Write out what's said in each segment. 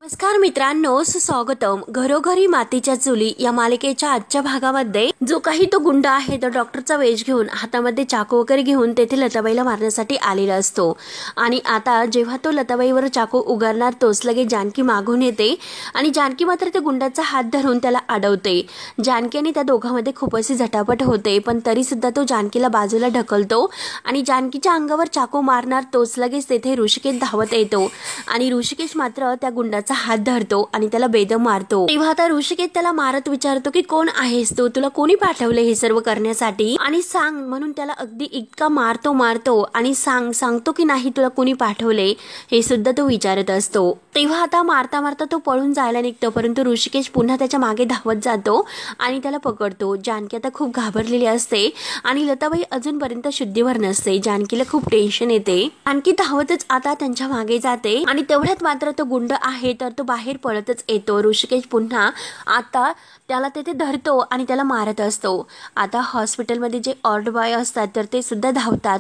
नमस्कार मित्रांनो, सुस्वागतम. घरोघरी मातीच्या चुली या मालिकेच्या आजच्या भागामध्ये जो काही तो गुंड आहे तो डॉक्टरचा वेश घेऊन हातामध्ये चाकू वगैरे घेऊन तेथे लताबाईला मारण्यासाठी आलेला असतो. आणि आता जेव्हा तो लताबाईवर चाकू उगारणार तोच लगेच जानकी मागून येते आणि जानकी मात्र त्या गुंडाचा हात धरून त्याला अडवते. जानकी आणि त्या दोघांमध्ये खूप अशी झटापट होते, पण तरी सुद्धा तो जानकीला बाजूला ढकलतो आणि जानकीच्या अंगावर चाकू मारणार तोच लगेच तेथे ऋषिकेश धावत येतो आणि ऋषिकेश मात्र त्या गुंडाचा हात धरतो आणि त्याला बेदम मारतो. तेव्हा आता ऋषिकेश त्याला मारत विचारतो की कोण आहेस तू, तुला कोणी पाठवले हे सर्व करण्यासाठी आणि सांग. म्हणून त्याला अगदी इतका मारतो आणि सांगतो की नाही तुला कोणी पाठवले हे सुद्धा तो विचारत असतो. तेव्हा आता मारता मारता तो पळून जायला निघतो, परंतु ऋषिकेश पुन्हा त्याच्या मागे धावत जातो आणि त्याला पकडतो. जानकी आता खूप घाबरलेली असते आणि लताबाई अजूनपर्यंत शुद्धीवर नसते. जानकीला खूप टेन्शन येते. जानकी धावतच आता त्यांच्या मागे जाते आणि तेवढ्यात मात्र तो गुंड आहे तर तो बाहेर पळतच येतो. ऋषिकेश पुन्हा आता त्याला तेथे धरतो आणि त्याला मारत असतो. आता हॉस्पिटलमध्ये जे ऑर्ड बॉय असतात तर ते सुद्धा धावतात.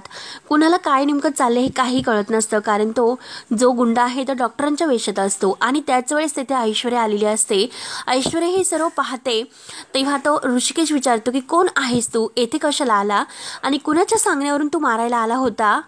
कुणाला काय नेमकं चाललंय हे काही कळत नसतं, कारण तो जो गुंड आहे तो डॉक्टरांच्या वेशात असतो आणि त्याच वेळेस तेथे ऐश्वर्या आलेली असते. ऐश्वर्या हे सर्व पाहते. तेव्हा तो ऋषिकेश विचारतो की कोण आहेस तू, येथे कशाला आला आणि कुणाच्या सांगण्यावरून तू मारायला आला होता.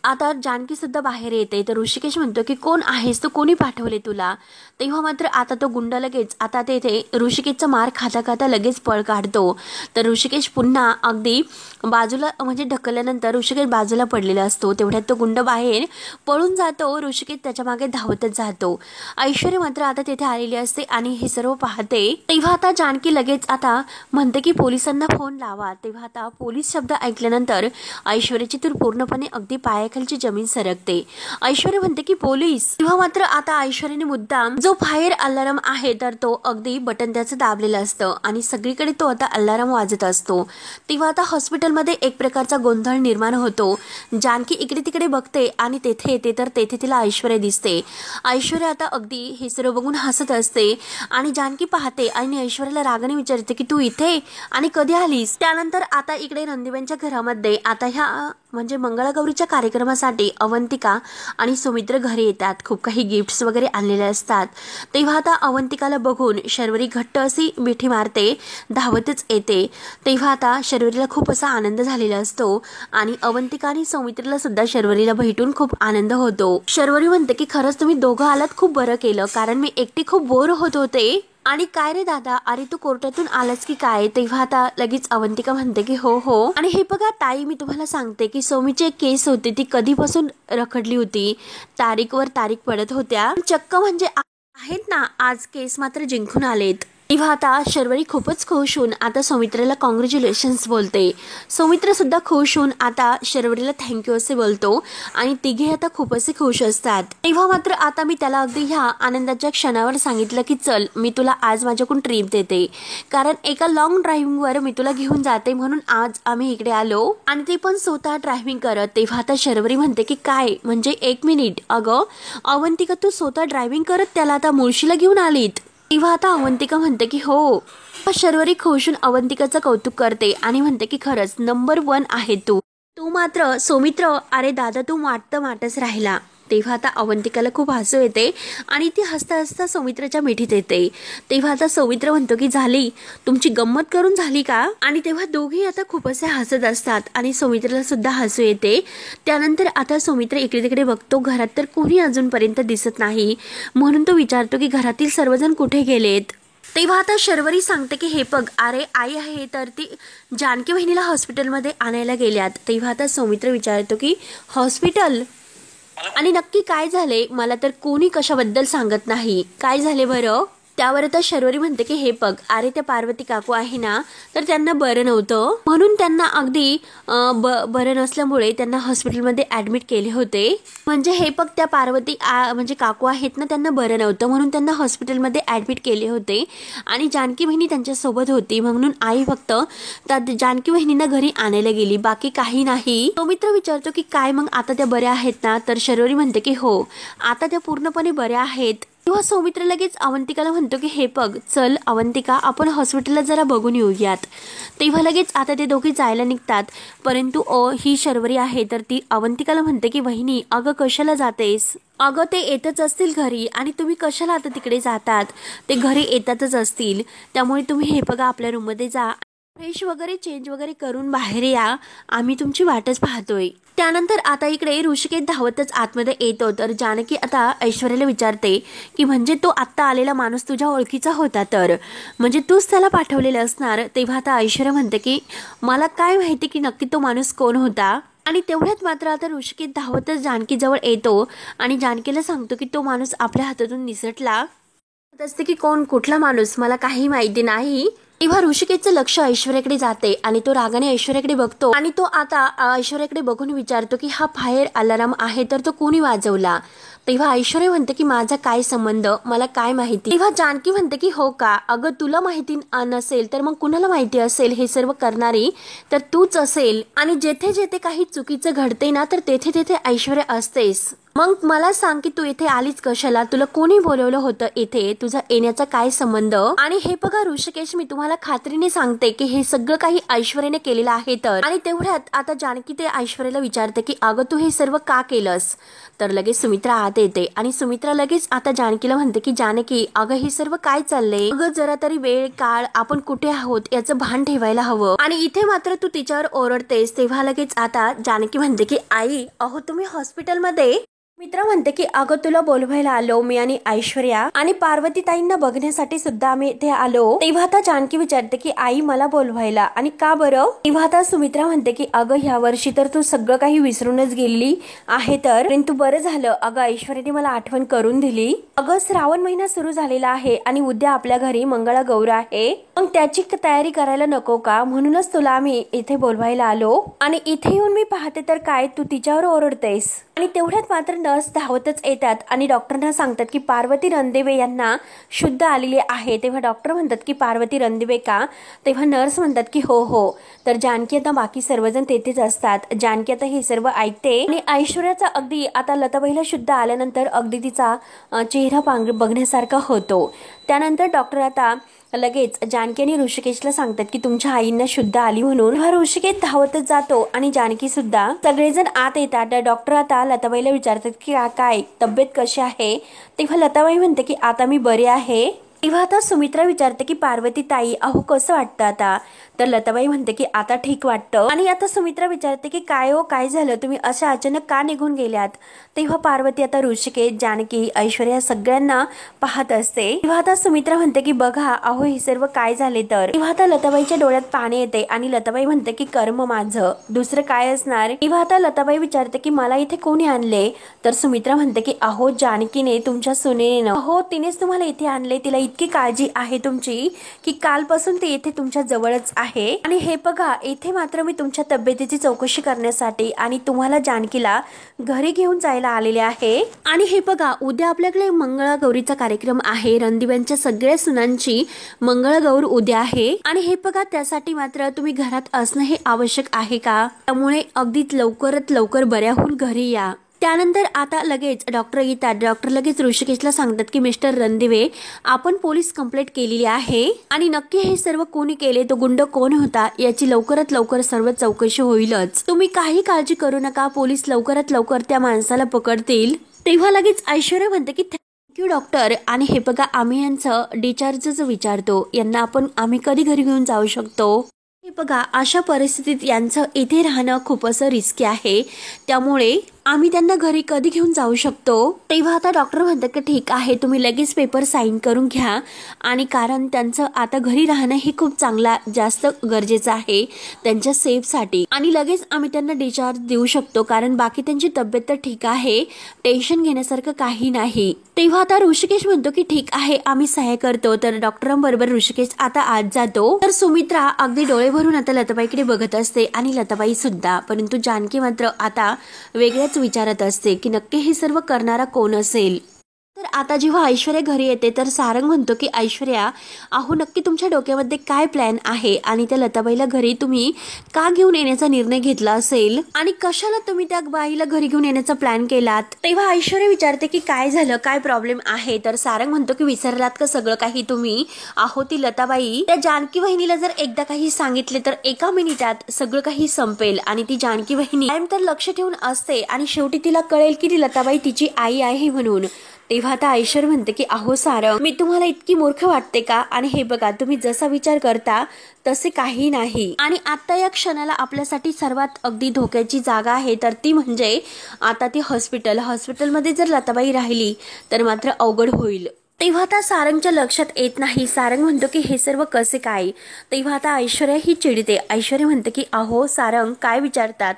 आता जानकी सुद्धा बाहेर येते. तर ऋषिकेश म्हणतो की कोण आहेस तू, कोणी पाठवले तुला. तेव्हा मात्र आता तो गुंड लगेच आता तेथे ऋषिकेशचा मार खाता खाता लगेच पळ काढतो. तर ऋषिकेश पुन्हा अगदी बाजूला म्हणजे ढकलल्यानंतर ऋषिकेश बाजूला पडलेला असतो. तेवढ्यात तो गुंड बाहेर पळून जातो. ऋषिकेश त्याच्या मागे धावतच जातो. ऐश्वर्या मात्र आता तेथे आलेली असते आणि हे सर्व पाहते. तेव्हा आता जानकी लगेच आता म्हणते की पोलिसांना फोन लावा. तेव्हा आता पोलीस शब्द ऐकल्यानंतर ऐश्वर्याची तूर पूर्णपणे अगदी पायाखालची जमीन सरकते. ऐश्वर्या म्हणते की पोलीस. तेव्हा मात्र आता ऐश्वर्याने मुद्दाम जो फायर अलार्म आहे तर तो अगदी बटन त्याचं दाबलेलं असतं आणि सगळीकडे तो आता अलार्म वाजत असतो. तेव्हा आता हॉस्पिटलमध्ये एक प्रकारचा गोंधळ निर्माण होतो. जानकी इकडे तिकडे बघते आणि तेथे येते तर तेथे तिला ऐश्वर्या दिसते. ऐश्वर्या आता अगदी हे सर्व बघून हसत असते आणि जानकी पाहते आणि ऐश्वर्याला रागाने विचारते की तू इथे आणि कधी आलीस. त्यानंतर आता इकडे नंदीबाईंच्या घरामध्ये आता ह्या म्हणजे मंगळागौरीच्या कार्यक्रमासाठी अवंतिका आणि सुमित्र घरी येतात. खूप काही गिफ्ट्स वगैरे आणलेले असतात. तेव्हा आता अवंतिकाला बघून शर्वरी घट्ट अशी मिठी मारते, धावतच येते. तेव्हा आता शर्वरीला खूप असा आनंद झालेला असतो आणि अवंतिका आणि सौमित्रीला सुद्धा शर्वरीला भेटून खूप आनंद होतो. शर्वरी म्हणते की खरंच तुम्ही दोघं आलात, खूप बरं केलं, कारण मी एकटी खूप बोर होत होते. आणि काय रे दादा, अरे तू कोर्टातून आलास की काय. तेव्हा आता लगेच अवंतिका म्हणते की हो. आणि हे बघा ताई, मी तुम्हाला सांगते की सौमीची एक केस होती ती कधीपासून रखडली होती, तारीखवर तारीख पडत होत्या, चक्क म्हणजे आहेत ना आज केस मात्र जिंकून आलेत. तेव्हा आता शर्वरी खूपच खुश होऊन आता सौमित्रेला कॉंग्रॅच्युलेशन्स बोलते. सौमित्र सुद्धा खुश होऊन आता शर्वरीला थँक्यू असे बोलतो आणि तिघे आता खूप असे खुश असतात. तेव्हा मात्र आता मी त्याला अगदी ह्या आनंदाच्या क्षणावर सांगितलं की चल मी तुला आज माझ्याकडून ट्रिप देते, कारण एका लॉंग ड्रायव्हिंगवर मी तुला घेऊन जाते, म्हणून आज आम्ही इकडे आलो आणि ते पण स्वतः ड्रायव्हिंग करत. तेव्हा आता शर्वरी म्हणते की काय म्हणजे एक मिनिट, अगं अवंतिका तू स्वतः ड्रायव्हिंग करत त्याला आता मुळशीला घेऊन आलीत. तेव्हा आता अवंतिका म्हणते की हो. शर्वरी खुश होऊन अवंतिकाचं कौतुक करते आणि म्हणते की खरंच नंबर 1 आहे तू मात्र सौमित्र, अरे दादा तू माटच राहिला. तेव्हा आता अवंतिकाला खूप हसू येते आणि ती हसता हसता सौमित्राच्या मिठीत येते. तेव्हा आता सौमित्र म्हणतो की झाली तुमची गंमत करून झाली का. आणि तेव्हा दोघे आता खूप असे हसत असतात आणि सौमित्राला सुद्धा हसू येते. त्यानंतर आता सौमित्र इकडे तिकडे बघतो, घरात तर कोणी अजूनपर्यंत दिसत नाही, म्हणून तो विचारतो की घरातील सर्वजण कुठे गेलेत. तेव्हा आता शर्वरी सांगते की हे बघ, अरे आई आहे तर ती जानकी बहिणीला हॉस्पिटलमध्ये आणायला गेल्यात. तेव्हा आता सौमित्र विचारतो की हॉस्पिटल आणि नक्की काय झाले, मला तर कोणी कशाबद्दल सांगत नाही, काय झाले बरं. त्यावर आता शर्वरी म्हणते की हे बघ, अरे त्या पार्वती काकू आहे ना तर त्यांना बरं नव्हतं, म्हणून त्यांना अगदी बरं नसल्यामुळे त्यांना हॉस्पिटलमध्ये ऍडमिट केले होते. म्हणजे हे बघ त्या पार्वती म्हणजे काकू आहेत ना त्यांना बरं नव्हतं म्हणून त्यांना हॉस्पिटलमध्ये ऍडमिट केले होते आणि जानकी बहिणी त्यांच्यासोबत होती, म्हणून आई फक्त त्या जानकी बहिणींना घरी आणायला गेली, बाकी काही नाही. सौमित्र विचारतो की काय मग आता त्या बऱ्या आहेत ना. तर शर्वरी म्हणते की हो आता त्या पूर्णपणे बऱ्या आहेत. तेव्हा सौमित्र लगेच अवंतिकाला म्हणतो की हे बघ चल अवंतिका, आपण हॉस्पिटलला जरा बघून येऊयात. तेव्हा लगेच आता ते दोघे जायला निघतात. परंतु ही शर्वरी आहे तर ती अवंतिकाला म्हणते की वहिनी अगं कशाला जातेस, अगं ते येतच असतील घरी आणि तुम्ही कशाला आता तिकडे जातात, ते घरी येतातच असतील, त्यामुळे तुम्ही हे बघा आपल्या रूममध्ये जा, फ्रेश वगैरे चेंज वगैरे करून बाहेर या, आम्ही तुमची वाटच पाहतोय. त्यानंतर आता इकडे ऋषिकेश धावतच आतमध्ये येतो तर जानकी आता ऐश्वर्याला विचारते की म्हणजे तो आत्ता आलेला माणूस तुझ्या ओळखीचा होता, तर म्हणजे तूच त्याला पाठवलेलं असणार. तेव्हा आता ऐश्वर्या म्हणते की मला काय माहिती की नक्की तो माणूस कोण होता. आणि तेवढ्यात मात्र आता ऋषिकेश धावतच जानकी जवळ येतो आणि जानकीला सांगतो की तो माणूस आपल्या हातातून निसटला असते की कोण कुठला माणूस मला काही माहिती नाही. तेव्हा ऋषिकेशचं लक्ष ऐश्वर्याकडे जाते आणि तो रागाने ऐश्वर्याकडे बघतो आणि तो आता ऐश्वर्याकडे बघून विचारतो की हा फायर अलार्म आहे तर तो कोणी वाजवला. तेव्हा ऐश्वर्या म्हणते की माझा काय संबंध, मला काय माहिती. तेव्हा जानकी म्हणते की हो का, अगं तुला माहिती नसेल तर मग कुणाला माहिती असेल, हे सर्व करणारी तर तूच असेल आणि जेथे जेथे काही चुकीचं घडते ना तर तेथे तेथे ऐश्वर्या असतेस. मग मला सांग की तू इथे आलीच कशाला, तुला कोणी बोलवलं होतं इथे, तुझा येण्याचा काय संबंध. आणि हे बघा ऋषिकेश, मी तुम्हाला खात्रीने सांगते की हे सगळं काही ऐश्वर्याने केलेलं आहे. तर आणि तेवढ्यात आता जानकी ते ऐश्वर्याला विचारते की अगं तू हे सर्व का केलंस. तर लगेच सुमित्रा आत येते आणि सुमित्रा लगेच आता जानकीला म्हणते की जानकी अगं हे सर्व काय चाललंय, अगं जरा तरी वेळ काळ आपण कुठे आहोत याचं भान ठेवायला हवं आणि इथे मात्र तू तिच्यावर ओरडतेस. तेव्हा लगेच आता जानकी म्हणते की आई अहो तुम्ही हॉस्पिटलमध्ये. मित्र म्हणते की अगं तुला बोलवायला आलो मी आणि ऐश्वर्या आणि पार्वती ताईंना बघण्यासाठी सुद्धा आम्ही इथे आलो. तेव्हा आता जानकी विचारते की आई मला बोलवायला आणि का बरं. तेव्हा आता सुमित्रा म्हणते की अगं ह्या वर्षी तर तू सगळं काही विसरूनच गेली आहे, तर परंतु बरं झालं अगं ऐश्वर्याने मला आठवण करून दिली. अगं श्रावण महिना सुरू झालेला आहे आणि उद्या आपल्या घरी मंगळागौर आहे, मग त्याची तयारी करायला नको का, म्हणूनच तुला आम्ही इथे बोलवायला आलो. आणि इथे येऊन मी पाहते तर काय तू तिच्यावर ओरडतेस. आणि तेवढ्यात मात्र नर्स धावतच येतात आणि डॉक्टरांना सांगतात की पार्वती रणदिवे यांना शुद्ध आलेली आहे. तेव्हा डॉक्टर म्हणतात की पार्वती रणदिवे का. तेव्हा नर्स म्हणतात की हो हो. तर जानकी आता बाकी सर्वजण तेथेच असतात. जानकी आता हे सर्व ऐकते आणि ऐश्वर्याचा अगदी आता लताबाईला शुद्ध आल्यानंतर अगदी तिचा चेहरा बघण्यासारखा होतो. त्यानंतर डॉक्टर आता लगेच जानकी आणि ऋषिकेशला सांगतात की तुमच्या आईंना शुद्ध आली म्हणून. हा ऋषिकेश धावतच जातो आणि जानकी सुद्धा. सगळेजण आत येतात. डॉक्टर आता लताबाईला विचारतात की काय तब्येत कशी आहे. तेव्हा लताबाई म्हणते की आता मी बरे आहे. तेव्हा आता सुमित्रा विचारते की पार्वती ताई अहो कसं वाटतं आता. तर लताबाई म्हणते की आता ठीक वाटतं. आणि आता सुमित्रा विचारते की काय हो काय झालं, तुम्ही अशा अचानक का निघून गेल्यात. तेव्हा पार्वती आता ऋषिकेश जानकी ऐश्वर्या सगळ्यांना पाहत असते. तेव्हा आता सुमित्रा म्हणते की बघा अहो हे सर्व काय झाले. तर तेव्हा आता लताबाईच्या डोळ्यात पाणी येते आणि लताबाई म्हणते की कर्म माझं दुसरं काय असणार. तेव्हा आता लताबाई विचारते की मला इथे कोणी आणले. तर सुमित्रा म्हणते की अहो जानकीने तुमच्या सुनेने, अहो तिनेच तुम्हाला इथे आणले, तिला इतकी काळजी आहे तुमची की कालपासून ती इथे तुमच्या जवळच आहे. आणि हे बघा इथे मात्र मी तुमच्या तब्येतीची चौकशी करण्यासाठी आणि तुम्हाला जानकीला घरी घेऊन जायला आलेले आहे. आणि हे बघा उद्या आपल्याकडे मंगळागौरीचा कार्यक्रम आहे. रणदिव्यांच्या सगळ्या सुनांची मंगळागौर उद्या आहे आणि हे बघा त्यासाठी मात्र तुम्ही घरात असणं हे आवश्यक आहे का. त्यामुळे अगदीच लवकरात लवकर बऱ्या होऊन घरी या. त्यानंतर आता लगेच डॉक्टर येतात. डॉक्टर लगेच ऋषिकेशला सांगतात की मिस्टर रणदिवे आपण पोलीस कंप्लेंट केलेली आहे आणि नक्की हे सर्व कोणी केले, तो गुंड कोण होता याची लवकरात लवकर सर्व चौकशी होईलच. तुम्ही काही काळजी करू नका, पोलीस लवकरात लवकर त्या माणसाला पकडतील. तेव्हा लगेच ऐश्वर्या म्हणते की थँक्यू डॉक्टर. आणि हे बघा आम्ही यांचं डिस्चार्जच विचारतो, यांना आम्ही कधी घरी घेऊन जाऊ शकतो. हे बघा अशा परिस्थितीत यांचं इथे राहणं खूप असं रिस्की आहे, त्यामुळे आम्ही त्यांना घरी कधी घेऊन जाऊ शकतो. तेव्हा आता डॉक्टर म्हणतात की ठीक आहे तुम्ही लगेच पेपर साईन करून घ्या आणि कारण त्यांचं आता घरी राहणं हे खूप चांगला जास्त गरजेचं आहे त्यांच्या सेफसाठी आणि लगेच आम्ही त्यांना डिस्चार्ज देऊ शकतो कारण बाकी त्यांची तब्येत तर ठीक आहे, टेन्शन घेण्यासारखं काही नाही. तेव्हा आता ऋषिकेश म्हणतो की ठीक आहे आम्ही सहाय्य करतो. तर डॉक्टरांबरोबर ऋषिकेश आता आत जातो. तर सुमित्रा अगदी डोळे भरून आता लताबाईकडे बघत असते आणि लताबाई सुद्धा. परंतु जानकी मात्र आता वेगळ्याच विचारत असते की नक्की हे सर्व करणारा कोण असेल. तर आता जेव्हा ऐश्वर्या घरी येते तर सारंग म्हणतो की ऐश्वर्या, अहो नक्की तुमच्या डोक्यामध्ये काय प्लॅन आहे आणि त्या लताबाईला घरी तुम्ही का घेऊन येण्याचा निर्णय घेतला असेल आणि कशाला तुम्ही त्या बाईला घरी घेऊन येण्याचा प्लॅन केलात. तेव्हा ऐश्वर्या विचारते की काय झालं, काय प्रॉब्लेम आहे. तर सारंग म्हणतो की विसरलात का सगळं काही तुम्ही. अहो ती लताबाई त्या जानकी वहिनीला जर एकदा काही सांगितले तर एका मिनिटात सगळं काही संपेल आणि ती जानकी वहिनी कायम तर लक्ष ठेवून असते आणि शेवटी तिला कळेल की ती लताबाई तिची आई आहे म्हणून. तेव्हा आता ऐश्वर्या म्हणते की अहो सारंग, मी तुम्हाला इतकी मूर्ख वाटते का. आणि हे बघा, तुम्ही जसा विचार करता तसे काही नाही आणि आता या क्षणाला आपल्यासाठी सर्वात अगदी धोक्याची जागा आहे तर ती म्हणजे आता ती हॉस्पिटलमध्ये जर लताबाई राहिली तर मात्र अवघड होईल. तेव्हा आता सारंगच्या लक्षात येत नाही. सारंग म्हणतो की हे सर्व कसे काय. तेव्हा आता ऐश्वर्या ही चिडते. ऐश्वर्या म्हणते की अहो सारंग, काय विचारतात,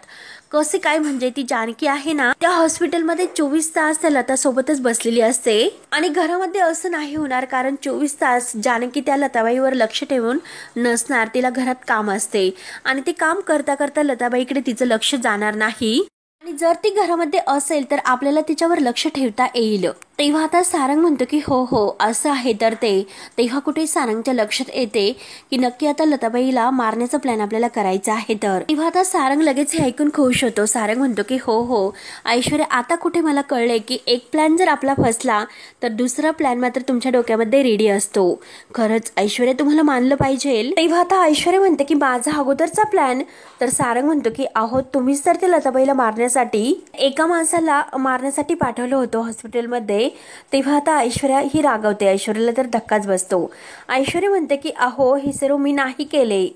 कसे काय म्हणजे ती जानकी आहे ना, त्या हॉस्पिटलमध्ये 24 तास त्या लता सोबतच बसलेली असते आणि घरामध्ये असं नाही होणार कारण 24 तास जानकी त्या लताबाईवर लक्ष ठेवून नसणार. तिला घरात काम असते आणि ते काम करता करता लताबाईकडे तिचं लक्ष जाणार नाही आणि जर ती घरामध्ये असेल तर आपल्याला तिच्यावर लक्ष ठेवता येईल. तेव्हा आता सारंग म्हणतो की हो असं आहे तर ते. तेव्हा कुठे सारंगच्या लक्षात येते की नक्की आता लताबाईला मारण्याचा प्लॅन आपल्याला करायचा आहे. तर तेव्हा आता सारंग लगेच हे ऐकून खुश होतो. सारंग म्हणतो की हो ऐश्वर्या, आता कुठे मला कळले की एक प्लॅन जर आपला फसला तर दुसरा प्लॅन मात्र तुमच्या डोक्यामध्ये रेडी असतो. खरंच ऐश्वर्या, तुम्हाला मानलं पाहिजे. तेव्हा आता ऐश्वर्या म्हणते की माझा अगोदरचा प्लॅन. तर सारंग म्हणतो की अहो तुम्हीच तर ते लताबाईला मारण्यासाठी एका माणसाला मारण्यासाठी पाठवलं होतं हॉस्पिटलमध्ये. तेव्हा आता ऐश्वर्या ही रागवते. ऐश्वर्याला तर धक्काच बसतो. ऐश्वर्या म्हणते की अहो हे सर्व मी नाही केले.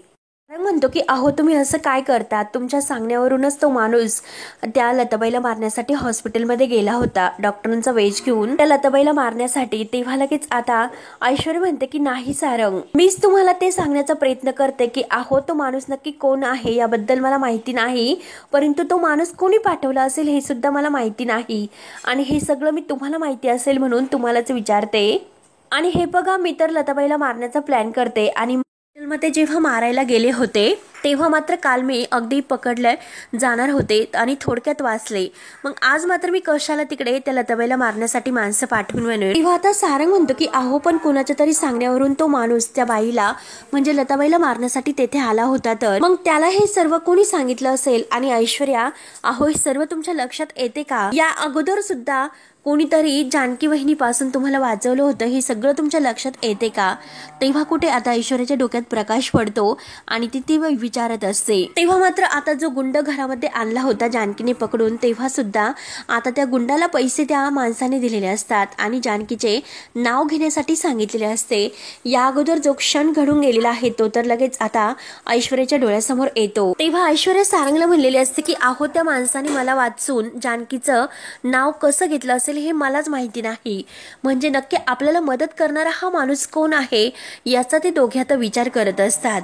सारंग म्हणतो की अहो तुम्ही असं काय करतात, तुमच्या सांगण्यावरूनच तो माणूस त्या लताबाईला मारण्यासाठी हॉस्पिटलमध्ये गेला होता डॉक्टरांचा वेश घेऊन त्या लताबाईला मारण्यासाठी. तेव्हा लगेच आता ऐश्वर्या म्हणते की नाही सारंग, मीच तुम्हाला ते सांगण्याचा प्रयत्न करते की अहो तो माणूस नक्की कोण आहे याबद्दल मला माहिती नाही, परंतु तो माणूस कोणी पाठवला असेल हे सुद्धा मला माहिती नाही आणि हे सगळं मी तुम्हाला माहिती असेल म्हणून तुम्हालाच विचारते. आणि हे बघा, मी तर लताबाईला मारण्याचा प्लॅन करते आणि मध्ये जेव्हा मारायला गेले होते तेव्हा मात्र काल मी अगदी पकडले जाणार होते आणि थोडक्यात वाचले. मग आज मात्र मी कशाला तिकडे त्या लताबाईला मारण्यासाठी माणसं पाठवून म्हणून. तेव्हा आता सारंग म्हणतो की अहो पण कोणाच्या तरी सांगण्यावरून तो माणूस त्या बाईला म्हणजे लताबाईला मारण्यासाठी तेथे आला होता, तर मग त्याला हे सर्व कोणी सांगितलं असेल. आणि ऐश्वर्या, अहो हे सर्व तुमच्या लक्षात येते का, या अगोदर सुद्धा कोणीतरी जानकी वहिनीपासून तुम्हाला वाचवलं होतं, हे सगळं तुमच्या लक्षात येते का. तेव्हा कुठे आता ऐश्वर्याच्या डोक्यात प्रकाश पडतो आणि ती विचारत असते. तेव्हा मात्र आता जो गुंड घरामध्ये आणला होता जानकीने पकडून, तेव्हा सुद्धा आता त्या गुंडाला पैसे त्या माणसाने दिलेले असतात आणि जानकीचे नाव घेण्यासाठी सांगितलेले असते. या अगोदर जो क्षण घडून गेलेला आहे तो तर लगेच आता ऐश्वर्याच्या डोळ्यासमोर येतो. तेव्हा ऐश्वर्या सारंगला म्हणलेली असते की अहो त्या माणसाने मला वाचून जानकीचं नाव कसं घेतलं असेल हे मलाच माहिती नाही, म्हणजे नक्की आपल्याला मदत करणारा हा माणूस कोण आहे याचा ते दोघे आता विचार करत असतात.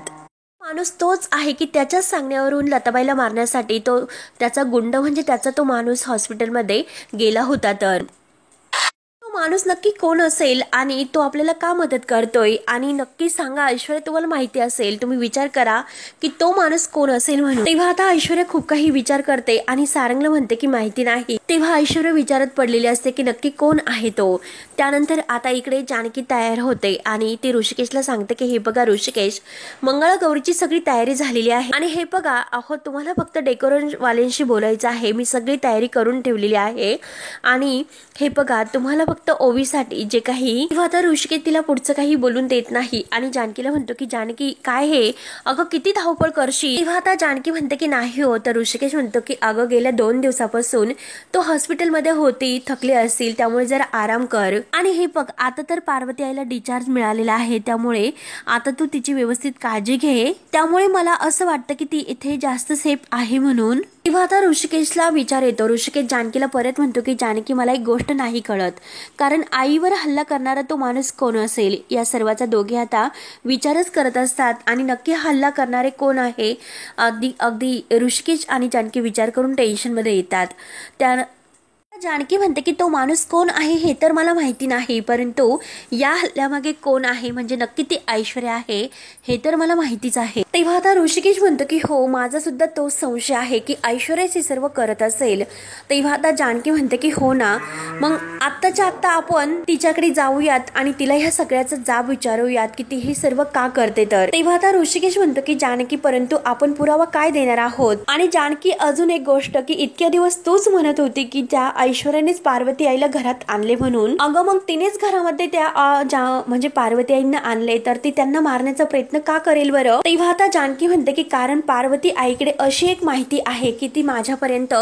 माणूस तोच आहे की त्याच्याच सांगण्यावरून लताबाईला मारण्यासाठी तो त्याचा गुंड म्हणजे त्याचा तो माणूस हॉस्पिटलमध्ये गेला होता. तर माणूस नक्की कोण असेल आणि तो आपल्याला का मदत करतोय आणि नक्की सांगा ऐश्वर्या, तुम्हाला माहिती असेल तुम्ही विचार करा की तो माणूस कोण असेल म्हणून. तेव्हा आता ऐश्वर्या खूप काही विचार करते आणि सारंगला म्हणते की माहिती नाही. तेव्हा ऐश्वर्या विचारत पडलेली असते की नक्की कोण आहे तो. त्यानंतर आता इकडे जानकी तयार होते आणि ती ऋषिकेशला सांगते की हे बघा ऋषिकेश, मंगळागौरीची सगळी तयारी झालेली आहे आणि हे बघा अहो तुम्हाला फक्त डेकोरेशन वाल्यांशी बोलायचं आहे, मी सगळी तयारी करून ठेवलेली आहे आणि हे बघा तुम्हाला फक्त ओवीसाठी जे काही. तेव्हा आता ऋषिकेश तिला पुढचं काही बोलून देत नाही आणि जानकीला म्हणतो की जानकी काय हे, अगं किती धावपळ करशील. तेव्हा आता जानकी म्हणते की नाही हो. तर ऋषिकेश म्हणतो की अगं गेल्या 2 दिवसापासून तो हॉस्पिटलमध्ये होती, थकले असतील, त्यामुळे जरा आराम कर. आणि हे बघ आता तर पार्वती आईला डिस्चार्ज मिळालेला आहे, त्यामुळे आता तू तिची व्यवस्थित काळजी घे, त्यामुळे मला असं वाटतं की ती इथे जास्त सेफ आहे म्हणून. तेव्हा आता ऋषिकेशला विचार येतो. ऋषिकेश जानकीला परत म्हणतो की जानकी मला एक गोष्ट नाही कळत, कारण आईवर हल्ला करणारा तो माणूस कोण असेल या सर्वाचा दोघे आता विचारच करत असतात आणि नक्की हल्ला करणारे कोण आहे. अगदी ऋषिकेश आणि जानकी विचार करून टेन्शन मध्ये येतात. त्या जानकी म्हणते की तो माणूस कोण आहे हे तर मला माहिती नाही, परंतु या हल्ल्यामागे कोण आहे म्हणजे नक्की ती ऐश्वर्या आहे हे तर मला माहितीच आहे. तेव्हा आता ऋषिकेश म्हणतो की हो, माझा सुद्धा तोच संशय आहे की ऐश्वर्याच हे सर्व करत असेल. तेव्हा आता जानकी म्हणते की हो ना, मग आत्ताच्या आत्ता आपण तिच्याकडे जाऊयात आणि तिला ह्या सगळ्याचा जाब विचारूयात की ती हे सर्व का करते. तर तेव्हा आता ऋषिकेश म्हणतो की जानकी, परंतु आपण पुरावा काय देणार आहोत. आणि जानकी अजून एक गोष्ट की इतक्या दिवस तूच म्हणत होती की त्या ऐश्वर्यानेच पार्वती आईला घरात आणले म्हणून. अगं मग तिनेच घरामध्ये त्या म्हणजे पार्वती आईंना आणले तर ती त्यांना मारण्याचा प्रयत्न का करेल बरं. तेव्हा आता जानकी म्हणते की कारण पार्वती आईकडे अशी एक माहिती आहे की ती माझ्यापर्यंत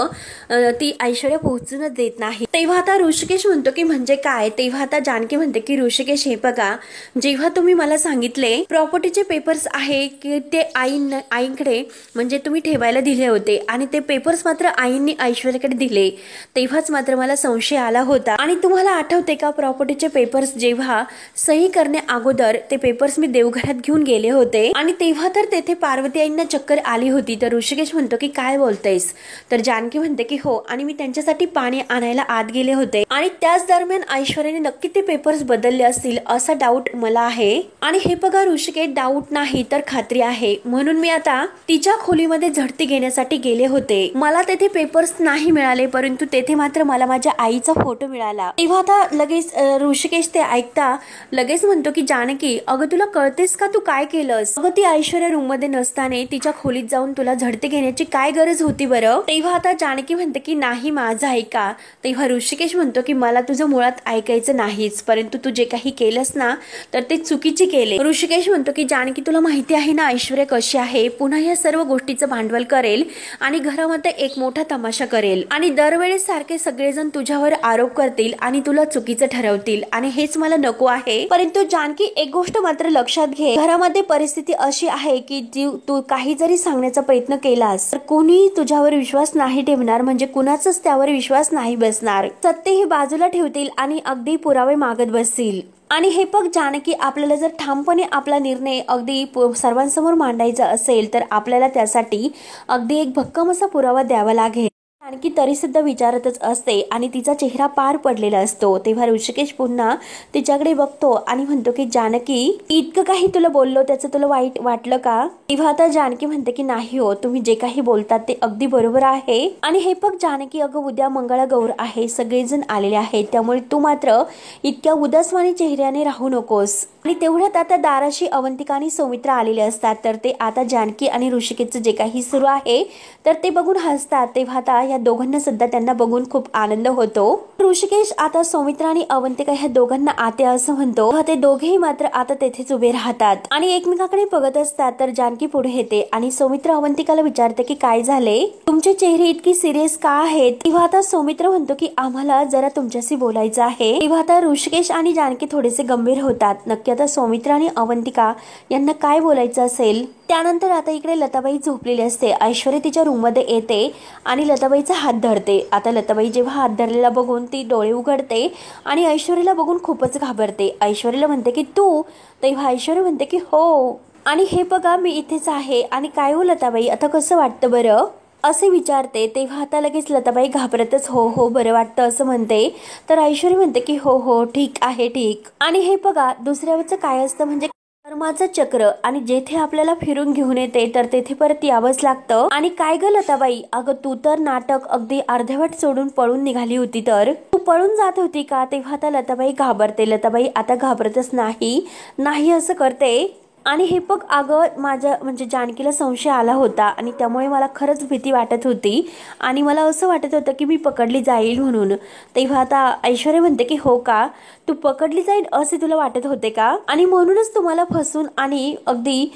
ती ऐश्वर्या पोहोचूनच देत नाही. तेव्हा आता ऋषिकेश म्हणतो की म्हणजे काय. तेव्हा आता जानकी म्हणते की ऋषिकेश हे बघा, जेव्हा तुम्ही मला सांगितले प्रॉपर्टीचे पेपर्स आहे की ते आईकडे म्हणजे तुम्ही ठेवायला दिले होते आणि ते पेपर्स मात्र आईंनी ऐश्वर्याकडे दिले, तेव्हाच मात्र मला संशय आला होता. आणि तुम्हाला आठवते का प्रॉपर्टीचे पेपर्स जेव्हा सही करण्या अगोदर ते पेपर्स मी देवघरात घेऊन गेले होते आणि तेव्हा तर तेथे पार्वती आईंना चक्कर आली होती. तर ऋषिकेश म्हणतो की काय बोलतेस. तर जानकी म्हणते की हो, आणि मी त्यांच्यासाठी पाणी आणायला आत गेले होते आणि त्याच दरम्यान ऐश्वर्याने नक्की ते पेपर्स बदलले असतील असा डाऊट मला आहे. आणि हे बघा ऋषिकेश, डाऊट नाही तर खात्री आहे, म्हणून मी आता तिच्या खोलीमध्ये झडती घेण्यासाठी गेले होते. मला तेथे पेपर्स नाही मिळाले, परंतु तेथे मात्र मला माझ्या आईचा फोटो मिळाला. तेव्हा आता लगेच ऋषिकेश ते ऐकता लगेच म्हणतो की जानकी, अगं तुला कळतेस का तू काय केलंस. अगं ती ऐश्वर्या रूम मध्ये नसताना तिच्या खोलीत जाऊन तुला झडती घेण्याची काय गरज होती बरं. तेव्हा आता जानकी म्हणते की नाही, माझं ऐका. तेव्हा ऋषिकेश म्हणतो की मला तुझं मुळात ऐकायचं नाहीच, परंतु तू जे काही केलंस ना तर ते चुकीचे केले. ऋषिकेश म्हणतो की जानकी, तुला माहिती आहे ना ऐश्वर्या कशी आहे, पुन्हा या सर्व गोष्टीचं भांडवल करेल आणि घरामध्ये एक मोठा तमाशा करेल आणि दरवेळेस सारखे सगळेजण तुझ्यावर आरोप करतील आणि तुला चुकीचं ठरवतील आणि हेच मला नको आहे. परंतु जानकी, एक गोष्ट मात्र लक्षात घे, घरामध्ये परिस्थिती अशी आहे की तू काही जरी सांगण्याचा प्रयत्न केलास तर कोणी तुझ्यावर विश्वास नाही ठेवणार, म्हणजे कुणाचाच त्यावर विश्वास नाही बसणार. सत्य हे बाजूला ठेवतील आणि अगदी पुरावे मागत बसतील. आणि हे बघ जानकी, आपल्याला जर ठामपणे आपला निर्णय अगदी सर्वांसमोर मांडायचा असेल तर आपल्याला त्यासाठी अगदी एक भक्कम असा पुरावा द्यावा लागेल. जानकी तरी सुद्धा विचारतच असते आणि तिचा चेहरा पार पडलेला असतो. तेव्हा ऋषिकेश पुन्हा तिच्याकडे बघतो आणि म्हणतो की जानकी, इतकं काही तुला बोललो त्याचं तुला वाईट वाटलं का. तेव्हा आता जानकी म्हणते की नाही हो, तुम्ही जे काही बोलतात ते अगदी बरोबर आहे. आणि हे बघ जानकी, अगं उद्या मंगळागौर आहे, सगळेजण आलेले आहेत, त्यामुळे तू मात्र इतक्या उदासवाणी चेहऱ्याने राहू नकोस. आणि तेवढ्यात आता दाराशी अवंतिका आणि सौमित्रा आलेले असतात. तर ते आता जानकी आणि ऋषिकेशचं जे काही सुरू आहे तर ते बघून हसतात. तेव्हा आता या दोघांना सुद्धा त्यांना बघून खूप आनंद होतो. ऋषिकेश आता सौमित्रा आणि अवंतिका ह्या दोघांना आत्या असं म्हणतो. ते दोघेही मात्र आता तेथेच उभे राहतात आणि एकमेकाकडे बघत असतात. तर जानकी पुढे येते आणि सौमित्रा अवंतिकाला विचारते की काय झाले, तुमचे चेहरे इतकी सिरियस का आहेत. तेव्हा आता सौमित्रा म्हणतो की आम्हाला जरा तुमच्याशी बोलायचं आहे. तेव्हा आता ऋषिकेश आणि जानकी थोडेसे गंभीर होतात. नक्की आता सौमित्रा आणि अवंतिका यांना काय बोलायचं असेल. त्यानंतर आता इकडे लताबाई झोपलेली असते. ऐश्वर्या तिच्या रूम मध्ये येते आणि लताबाईचा हात धरते. आता लताबाई जेव्हा हात धरलेला बघून ती डोळे उघडते आणि ऐश्वर्याला बघून खूपच घाबरते. ऐश्वर्याला म्हणते की तू. तेव्हा ऐश्वर्या म्हणते की हो, आणि हे बघा मी इथेच आहे. आणि काय हो लताबाई, आता कसं वाटतं बरं असे विचारते. तेव्हा आता लगेच लताबाई घाबरतच हो हो बरं वाटतं असं म्हणते. तर ऐश्वर्या म्हणते की हो हो ठीक आहे ठीक. आणि हे बघा दुसऱ्यावरचं काय असतं म्हणजे कर्माचं चक्र, आणि जेथे आपल्याला फिरून घेऊन येते तर तेथे परत यावंच लागतं. आणि काय ग लताबाई, अगं तू तर नाटक अगदी अर्धवट सोडून पळून निघाली होती, तर तू पळून जात होती का. तेव्हा आता लताबाई घाबरते. लताबाई आता घाबरतच नाही असं करते. आणि हे बघ अगं माझ्या म्हणजे जानकीला संशय आला होता आणि त्यामुळे मला खरंच भीती वाटत होती आणि मला असं वाटत होतं की मी पकडली जाईल म्हणून. तेव्हा आता ऐश्वर्या म्हणते की हो का, तू पकडली जाईल असे तुला वाटत होते का, आणि म्हणूनच तुम्हाला फसून आणि अगदी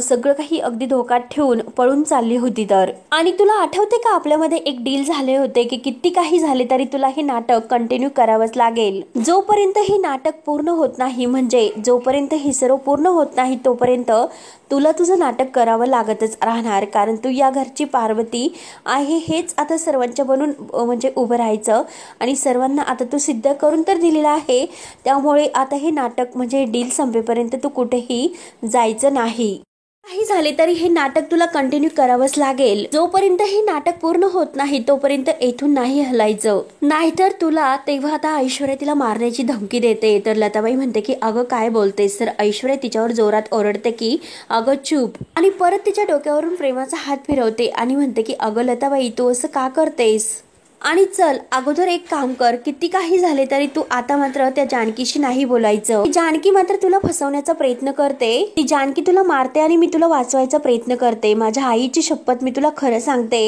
सगळं काही अगदी धोक्यात ठेवून पळून चालली होती तर. आणि तुला आठवते का आपल्यामध्ये एक डील झाले होते की किती काही झाले तरी तुला हे नाटक कंटिन्यू करावंच लागेल. जोपर्यंत हे नाटक पूर्ण होत नाही, म्हणजे जोपर्यंत हे सर्व पूर्ण होत नाही तोपर्यंत तुला तुझं नाटक करावं लागतच राहणार, कारण तू या घरची पार्वती आहे हेच आता सर्वांच्या बनून म्हणजे उभं राहायचं आणि सर्वांना आता तू सिद्ध करून तर दिलेलं आहे. त्यामुळे आता हे नाटक म्हणजे डील संपेपर्यंत तू कुठेही जायचं नाही. काही झाले तरी हे नाटक तुला कंटिन्यू करावंच लागेल. जोपर्यंत हे नाटक पूर्ण होत नाही तोपर्यंत येथून नाही हलायचं, नाहीतर तुला. तेव्हा आता ऐश्वर्या तिला मारण्याची धमकी देते. तर लताबाई म्हणते की अगं काय बोलतेस. तर ऐश्वर्या तिच्यावर जोरात ओरडते की अगं चूप, आणि परत तिच्या डोक्यावरून प्रेमाचा हात फिरवते आणि म्हणते की अगं लताबाई तू असं का करतेस. आणि चल अगोदर एक काम कर, किती काही झाले तरी तू आता मात्र त्या जानकीशी नाही बोलायचं. जानकी मात्र तुला फसवण्याचा प्रयत्न करते. ती जानकी तुला मारते आणि मी तुला वाचवायचा प्रयत्न करते. माझ्या आईची शपथ मी तुला खरं सांगते.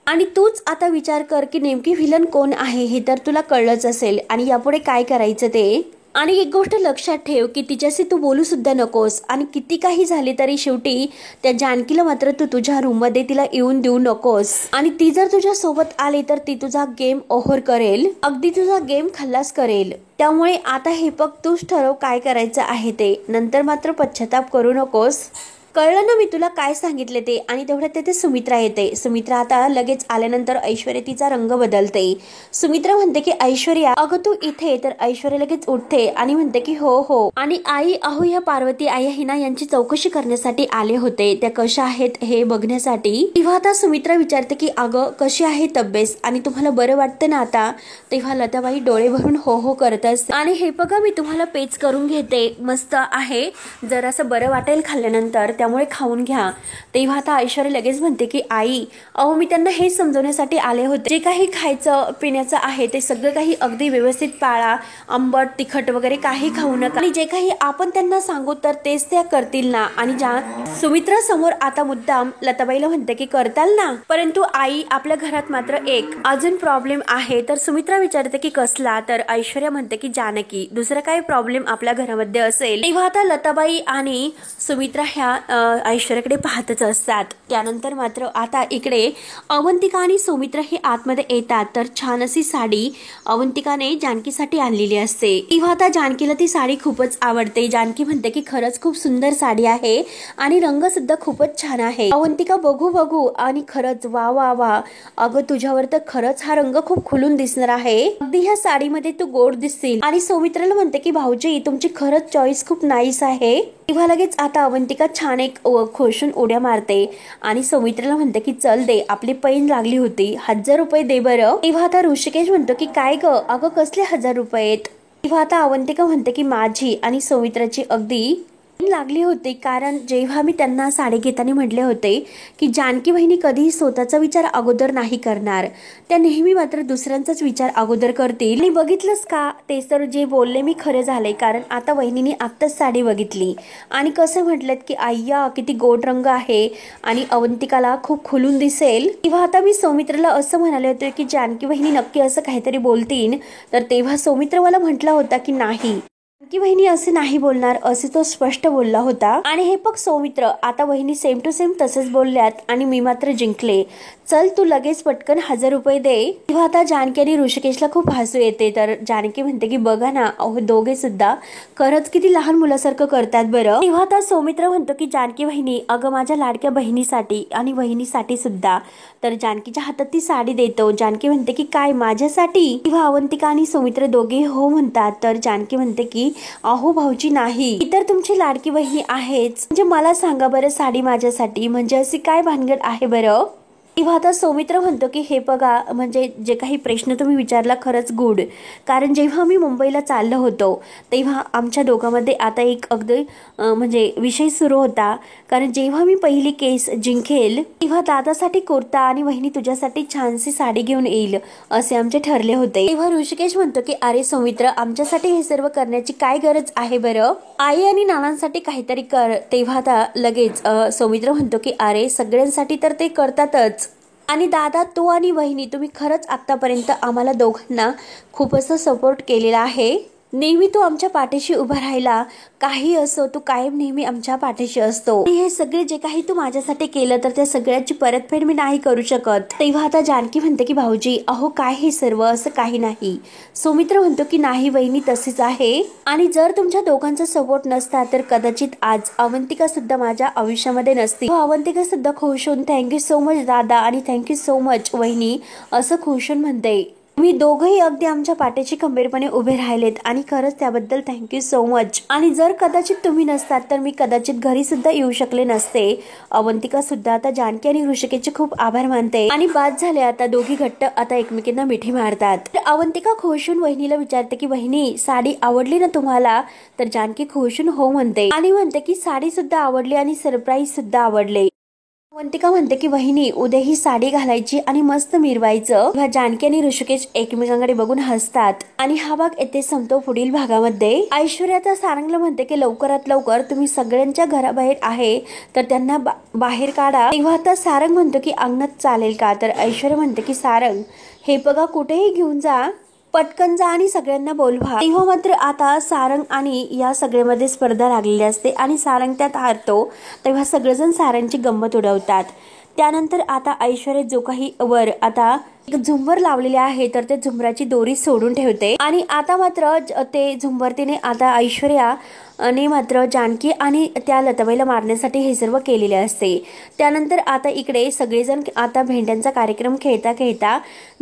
आणि तूच आता विचार कर की नेमकी व्हिलन कोण आहे. हे तर तुला कळलंच असेल आणि यापुढे काय करायचं ते. आणि एक गोष्ट लक्षात ठेव की तिच्याशी तू बोलू सुद्धा नकोस. आणि किती काही झाले तरी शेवटी त्या जानकीला मात्र तू तुझ्या रूम मध्ये तिला येऊन देऊ नकोस. आणि ती जर तुझ्या सोबत आली तर ती तुझा गेम ओव्हर करेल, अगदी तुझा गेम खल्लास करेल. त्यामुळे आता हे फक्त तूच ठरव काय करायचं आहे ते. नंतर मात्र पश्चाताप करू नकोस. कळलं ना मी तुला काय सांगितले ते. आणि तेवढ्यात तिथे सुमित्रा येते. सुमित्रा आता लगेच आल्यानंतर ऐश्वर्या तिचा रंग बदलते. सुमित्रा म्हणते की ऐश्वर्या अगं तू इथे. तर ऐश्वर्या लगेच उठते आणि म्हणते की हो हो. आणि आई अहो या पार्वती आई हिना यांची चौकशी करण्यासाठी आले होते, त्या कशा आहेत हे बघण्यासाठी. तेव्हा आता सुमित्रा विचारते की अगं कशी आहे तब्येत आणि तुम्हाला बरं वाटतं ना आता. तेव्हा लताबाई डोळे भरून हो हो करत असते. आणि हे बघा मी तुम्हाला पेच करून घेते, मस्त आहे, जर असं बरं वाटेल खाल्ल्यानंतर त्यामुळे खाऊन घ्या. तेव्हा आता ऐश्वर्या लगेच म्हणते की आई अहो मी त्यांना हे समजवण्यासाठी आले होते, जे काही खायचं पिण्याचं आहे ते सगळं काही अगदी व्यवस्थित पाळा, आंबट तिखट वगैरे काही खाऊ नका, आणि जे काही आपण त्यांना सांगू तर तेच त्या करतील ना. आणि ज्या सुमित्रा समोर आता मुद्दाम लताबाईला म्हणते की करताल ना. परंतु आई आपल्या घरात मात्र एक अजून प्रॉब्लेम आहे. तर सुमित्रा विचारते की कसला. तर ऐश्वर्या म्हणते की जानकी, दुसरा काही प्रॉब्लेम आपल्या घरामध्ये असेल. तेव्हा आता लताबाई आणि सुमित्रा ह्या ऐश्वर्याकडे पाहतच असतात. त्यानंतर मात्र आता इकडे अवंतिका आणि सुमित्रा हे आतमध्ये येतात. तर छान अशी साडी अवंतिकाने जानकीसाठी आणलेली असते. तेव्हा आता जानकीला ती साडी खूपच आवडते. जानकी म्हणते की खरंच खूप सुंदर साडी आहे आणि रंग सुद्धा खूपच छान आहे. अवंतिका बघू बघू आणि खरंच वा वा वा, अगं तुझ्यावर तर खरंच हा रंग खूप खुलून दिसणार आहे, अगदी ह्या साडीमध्ये तू गोड दिसतील. आणि सुमित्राला म्हणते की भाऊजी तुमची खरंच चॉईस खूप नाईस आहे. तेव्हा लगेच आता अवंतिका छान एक खोशून उड्या मारते आणि सुमित्राला म्हणते की चल दे, आपली पैन लागली होती, 1000 रुपये दे बरं. तेव्हा आता ऋषिकेश म्हणतो की काय ग अगं कसले 1000 रुपये. तेव्हा आता अवंतिका म्हणते की माझी आणि सुमित्राची अगदी लागली होती, कारण जेव्हा मी त्यांना साडी घेताना म्हटले होते की जानकी बहिणी कधीही स्वतःचा विचार अगोदर नाही करणार, त्या नेहमी मात्र दुसऱ्यांचाच विचार अगोदर करतील. आणि बघितलंस का, ते तर जे बोलले मी खरं झाले, कारण आता वहिनीने आत्ताच साडी बघितली आणि कसं म्हटलं की आय्या किती गोड रंग आहे आणि अवंतिकाला खूप खुलून दिसेल. तेव्हा आता मी सौमित्राला असं म्हणाले होते की जानकी बहिणी नक्की असं काहीतरी बोलतील. तर तेव्हा सौमित्र मला म्हटला होता की नाही की वहिनी असे नाही बोलणार, असे तो स्पष्ट बोलला होता. आणि हे बघ सौमित्र, आता वहिनी सेम टू सेम तसेच बोलल्यात आणि मी मात्र जिंकले. चल तू लगेच पटकन 1000 रुपये दे. तेव्हा आता जानकी आणि ऋषिकेशला खूप हसू येते. तर जानकी म्हणते की बघा ना अहो दोघे सुद्धा खरंच किती लहान मुलासारखं करतात बरं. तेव्हा आता सौमित्र म्हणतो की जानकी वहिनी अगं माझ्या लाडक्या बहिणीसाठी आणि वहिनीसाठी सुद्धा. तर जानकीच्या हातात ती साडी देतो. जानकी म्हणते की काय माझ्यासाठी. तेव्हा अवंतिका आणि सौमित्र दोघे हो म्हणतात. तर जानकी म्हणते की अहो भाऊजी नाही, इतर तुमची लाडकी बहिणी आहेच, म्हणजे मला सांगा बरं साडी माझ्यासाठी म्हणजे अशी काय भानगड आहे बरं. तेव्हा आता सौमित्र म्हणतो की हे बघा, म्हणजे जे काही प्रश्न तुम्ही विचारला खरंच गुड, कारण जेव्हा मी मुंबईला चाललो होतो तेव्हा आमच्या दोघांमध्ये आता एक अगदी म्हणजे विषय सुरू होता, कारण जेव्हा मी पहिली केस जिंकेल तेव्हा दादासाठी कुर्ता आणि वहिनी तुझ्यासाठी छानशी साडी घेऊन येईल असे आमचे ठरले होते. तेव्हा ऋषिकेश म्हणतो की अरे सौमित्र आमच्यासाठी हे सर्व करण्याची काय गरज आहे बरं, आई आणि नानांसाठी काहीतरी कर. तेव्हा आता लगेच सौमित्र म्हणतो की अरे सगळ्यांसाठी तर ते करतातच, आणि दादा तू आणि वहिनी तुम्ही खरंच आतापर्यंत आम्हाला दोघांना खूप असं सपोर्ट केलेला आहे. नेहमी तू आमच्या पाठीशी उभा राहिला, काही असो तू कायम नेहमी आमच्या पाठीशी असतो. हे सगळे जे काही तू माझ्यासाठी केलं तर त्या सगळ्याची परतफेड मी नाही करू शकत. तेव्हा आता जानकी म्हणते की भाऊजी अहो काय हे सर्व, असं काही नाही. सौमित्र म्हणतो की नाही वहिनी तसेच आहे, आणि जर तुमच्या दोघांचा सपोर्ट नसता तर कदाचित आज अवंतिका सुद्धा माझ्या आयुष्यामध्ये नसती. अवंतिका सुद्धा खुश होऊन थँक्यू सो मच दादा आणि थँक्यू सो मच वहिनी असं खुश होऊन म्हणते. तुम्ही दोघंही अगदी आमच्या पाठीशी खंबीरपणे उभे राहिलेत आणि खरंच त्याबद्दल थँक्यू सो मच। आणि जर कदाचित तुम्ही नसतात तर मी कदाचित घरी सुद्धा येऊ शकले नसते। अवंतिका सुद्धा आता जानकी आणि ऋषिकेशचे खूप आभार मानते आणि बाद झाले आता दोघी घट्ट आता एकमेकींना मिठी मारतात। तर अवंतिका खुश होऊन वहिनीला विचारते की वहिनी साडी आवडली ना तुम्हाला? तर जानकी खुश होऊन हो म्हणते आणि म्हणते की साडी सुद्धा आवडली आणि सरप्राईज सुद्धा आवडले। अवंतिका म्हणते की वहिनी उद्या ही साडी घालायची आणि मस्त मिरवायचं। जानकी आणि ऋषिकेश एकमेकांकडे बघून हसतात आणि हा भाग येथे संपतो। पुढील भागामध्ये ऐश्वर्या आता सारंगला म्हणते की लवकरात लवकर तुम्ही सगळ्यांच्या घराबाहेर आहे तर त्यांना बाहेर काढा। तेव्हा आता सारंग म्हणतो की अंगणात चालेल का? तर ऐश्वर्या म्हणते की सारंग हे बघा कुठेही घेऊन जा, पटकन जा आणि सगळ्यांना बोलवा। तेव्हा मात्र आता सारंग आणि या सगळ्यामध्ये स्पर्धा लागलेली असते आणि सारंग त्यात हारतो। तेव्हा सगळेजण सारंगची गंमत उडवतात। त्यानंतर आता ऐश्वर्या जो काही वर आता एक झुंबर लावलेले आहे तर ते झुंबराची दोरी सोडून ठेवते आणि आता मात्र ते झुंबर तिने आता ऐश्वर्या आणि मात्र जानकी आणि त्या लताबाईला मारण्यासाठी हे सर्व केलेले असते। त्यानंतर आता इकडे सगळेजण आता भेंड्यांचा कार्यक्रम खेळता खेळता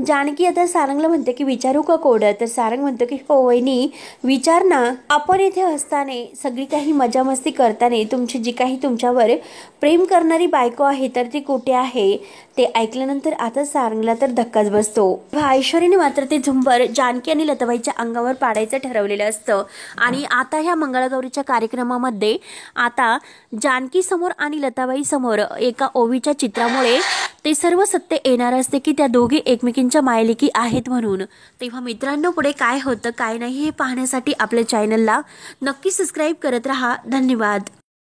जानकी आता सारंगला म्हणते की विचारू का कोड? तर सारंग म्हणतो की हो वहिनी विचार ना। आपण इथे असताना सगळी काही मजा मस्ती करताना तुमची जी काही तुमच्यावर प्रेम करणारी बायको आहे तर ती कुठे आहे? ते ऐकल्यानंतर आता सारंगला तर धक्काच बसतो। ऐश्वर्याने मात्र ते झुंबर जानकी आणि लताबाईच्या अंगावर पाडायचं ठरवलेलं असतं आणि आता ह्या मंगळगौरीच्या कार्यक्रमामध्ये आता जानकी समोर आणि लताबाई समोर एका ओवीच्या चित्रामुळे ते सर्व सत्य येणार असते की त्या दोघी एकमेकींच्या मायलेकी आहेत म्हणून। तेव्हा मित्रांनो पुढे काय होतं काय नाही हे पाहण्यासाठी आपल्या चॅनलला नक्की सबस्क्राईब करत राहा। धन्यवाद।